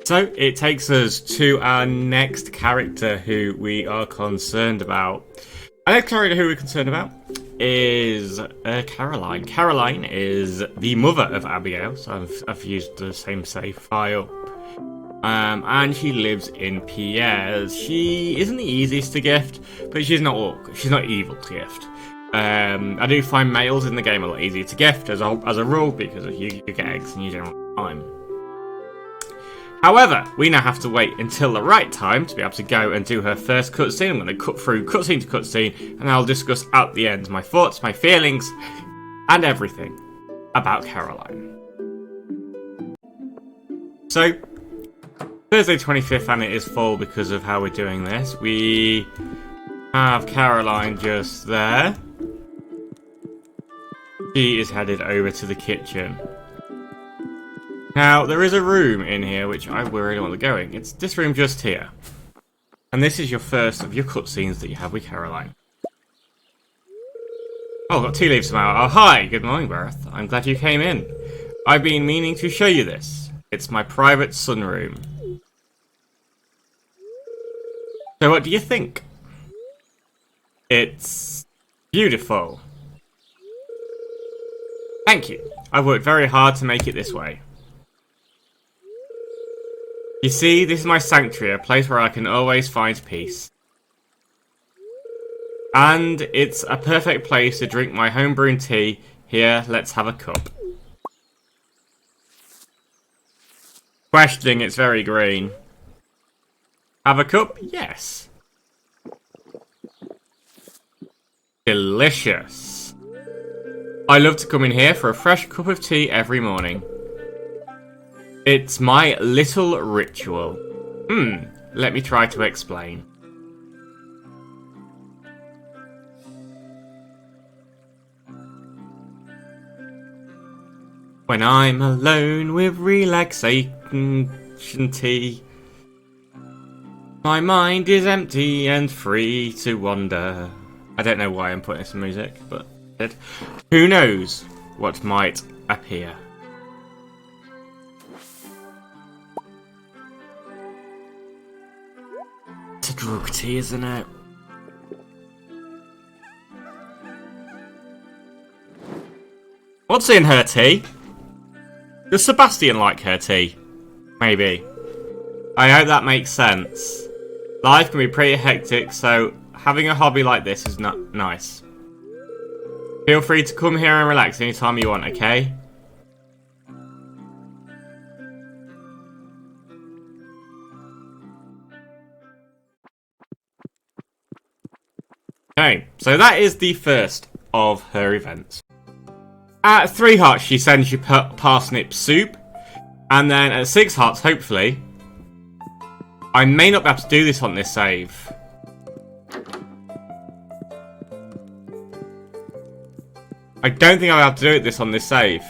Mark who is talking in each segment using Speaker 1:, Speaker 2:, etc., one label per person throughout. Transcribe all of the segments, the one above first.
Speaker 1: So it takes us to our next character who we are concerned about. Our next character who we're concerned about is Caroline. Caroline is the mother of Abigail, so I've used the same save file. And she lives in PierreCaz. She isn't the easiest to gift, but she's not awkward. She's not evil to gift. I do find males in the game a lot easier to gift as a rule because you get eggs and you don't have time. However, we now have to wait until the right time to be able to go and do her first cutscene. I'm going to cut through cutscene to cutscene, and I'll discuss at the end my thoughts, my feelings, and everything about Caroline. So, Thursday 25th, and it is full because of how we're doing this. We have Caroline just there. She is headed over to the kitchen. Now, there is a room in here which I really want to go in. It's this room just here. And this is your first of your cutscenes that you have with Caroline. Oh, I've got tea leaves now. Oh, hi! Good morning, Gareth. I'm glad you came in. I've been meaning to show you this. It's my private sunroom. So what do you think? It's beautiful. Thank you. I've worked very hard to make it this way. You see, this is my sanctuary, a place where I can always find peace. And it's a perfect place to drink my homebrewed tea. Here, let's have a cup. Questioning, it's very green. Have a cup? Yes. Delicious. I love to come in here for a fresh cup of tea every morning. It's my little ritual. Let me try to explain. When I'm alone with relaxation tea, my mind is empty and free to wander. I don't know why I'm putting some music, but who knows what might appear. It's a drug tea, isn't it? What's in her tea? Does Sebastian like her tea? Maybe. I hope that makes sense. Life can be pretty hectic, so having a hobby like this is not nice. Feel free to come here and relax anytime you want, okay? Okay, so that is the first of her events. At 3 hearts, she sends you parsnip soup. And then at 6 hearts, hopefully, I may not be able to do this on this save. I don't think I'll be able to do this on this save.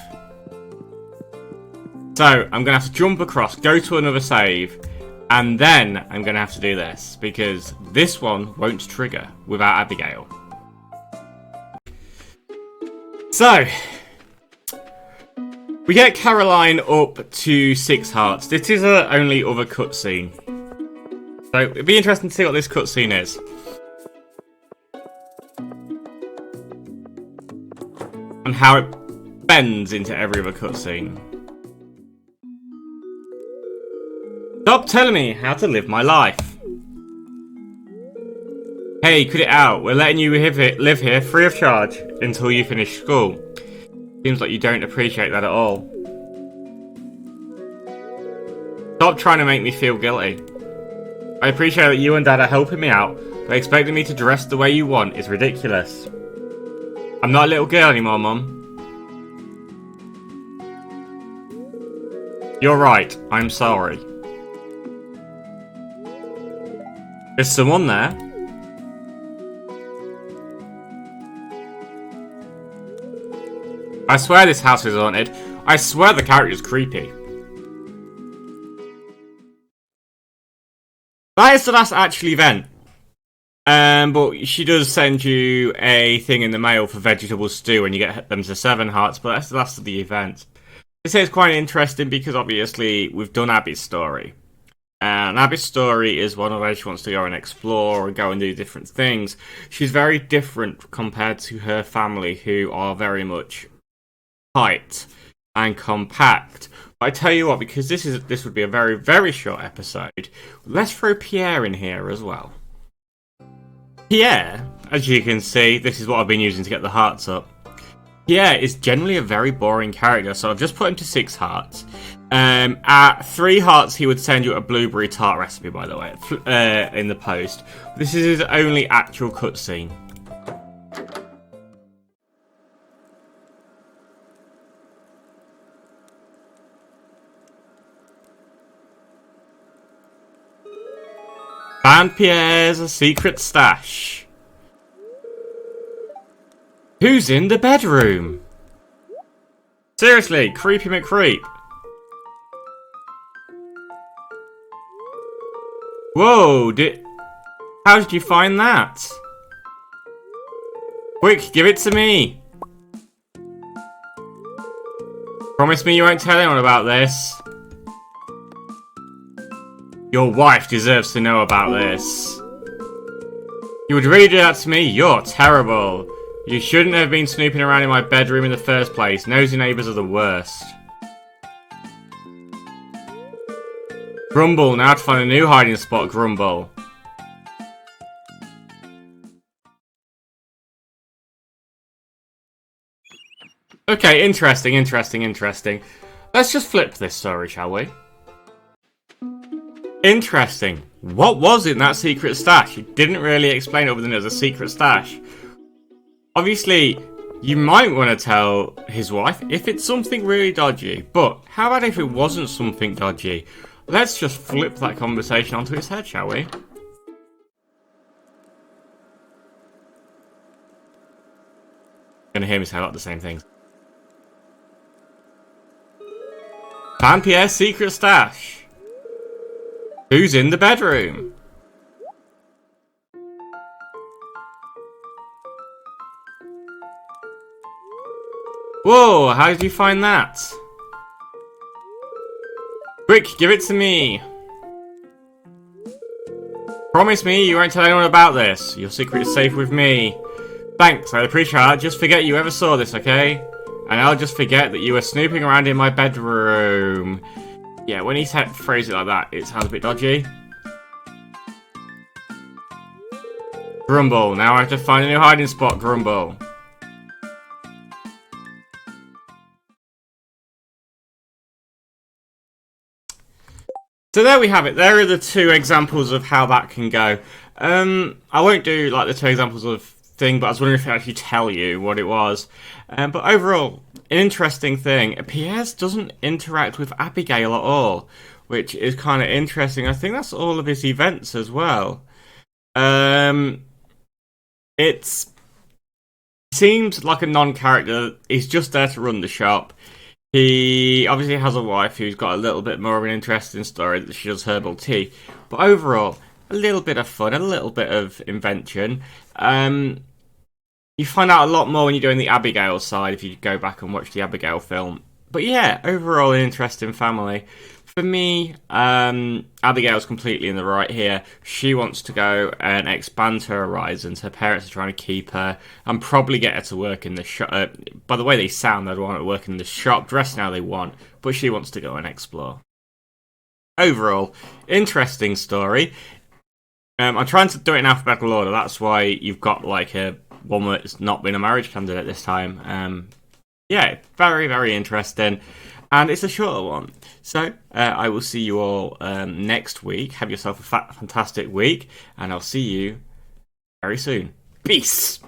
Speaker 1: So, I'm going to have to jump across, go to another save, and then I'm going to have to do this, because this one won't trigger without Abigail. So, we get Caroline up to 6 hearts. This is her only other cutscene. So, it'd be interesting to see what this cutscene is. And how it bends into every other cutscene. Stop telling me how to live my life. Hey, cut it out. We're letting you live here free of charge until you finish school. Seems like you don't appreciate that at all. Stop trying to make me feel guilty. I appreciate that you and Dad are helping me out, but expecting me to dress the way you want is ridiculous. I'm not a little girl anymore, Mum. You're right, I'm sorry. There's someone there. I swear this house is haunted. I swear the character's creepy. That is the last actual event. But she does send you a thing in the mail for vegetable stew when you get them to 7 hearts, but that's the last of the event. This is quite interesting because obviously we've done Abby's story. And Abby's story is one of where she wants to go and explore and go and do different things. She's very different compared to her family, who are very much tight and compact. But I tell you what, because this would be a very, very short episode, let's throw Pierre in here as well. Pierre, as you can see, this is what I've been using to get the hearts up. Pierre is generally a very boring character, so I've just put him to 6 hearts. At 3 hearts, he would send you a blueberry tart recipe, by the way, in the post. This is his only actual cutscene. Found Pierre's secret stash. Who's in the bedroom? Seriously, creepy McCreep. Whoa, how did you find that? Quick, give it to me. Promise me you won't tell anyone about this. Your wife deserves to know about this. You would really do that to me? You're terrible. You shouldn't have been snooping around in my bedroom in the first place. Nosy neighbours are the worst. Grumble, now to find a new hiding spot, Grumble. Okay, interesting. Let's just flip this story, shall we? Interesting. What was in that secret stash? He didn't really explain it other than it was a secret stash. Obviously, you might want to tell his wife if it's something really dodgy, but how about if it wasn't something dodgy? Let's just flip that conversation onto his head, shall we? Gonna hear me say a lot of the same things. Found Pierre's secret stash. Who's in the bedroom? Whoa, how did you find that? Quick, give it to me. Promise me you won't tell anyone about this. Your secret is safe with me. Thanks, I appreciate it. Just forget you ever saw this, okay? And I'll just forget that you were snooping around in my bedroom. Yeah, when he phrases it like that, it sounds a bit dodgy. Grumble, now I have to find a new hiding spot, Grumble. So there we have it. There are the 2 examples of how that can go. I won't do like the 2 examples of thing, but I was wondering if I actually tell you what it was. But overall, an interesting thing. Pierre doesn't interact with Abigail at all, which is kind of interesting. I think that's all of his events as well. It seems like a non-character. He's just there to run the shop. He obviously has a wife who's got a little bit more of an interesting story that she does herbal tea. But overall, a little bit of fun, a little bit of invention. You find out a lot more when you're doing the Abigail side if you go back and watch the Abigail film. But yeah, overall an interesting family. For me, Abigail's completely in the right here. She wants to go and expand her horizons. Her parents are trying to keep her and probably get her to work in the shop. By the way they sound, they'd want her to work in the shop, dressed how they want, but she wants to go and explore. Overall, interesting story. I'm trying to do it in alphabetical order. That's why you've got like a one that's not been a marriage candidate this time. Yeah, very, very interesting. And it's a shorter one. So, I will see you all next week. Have yourself a fantastic week. And I'll see you very soon. Peace!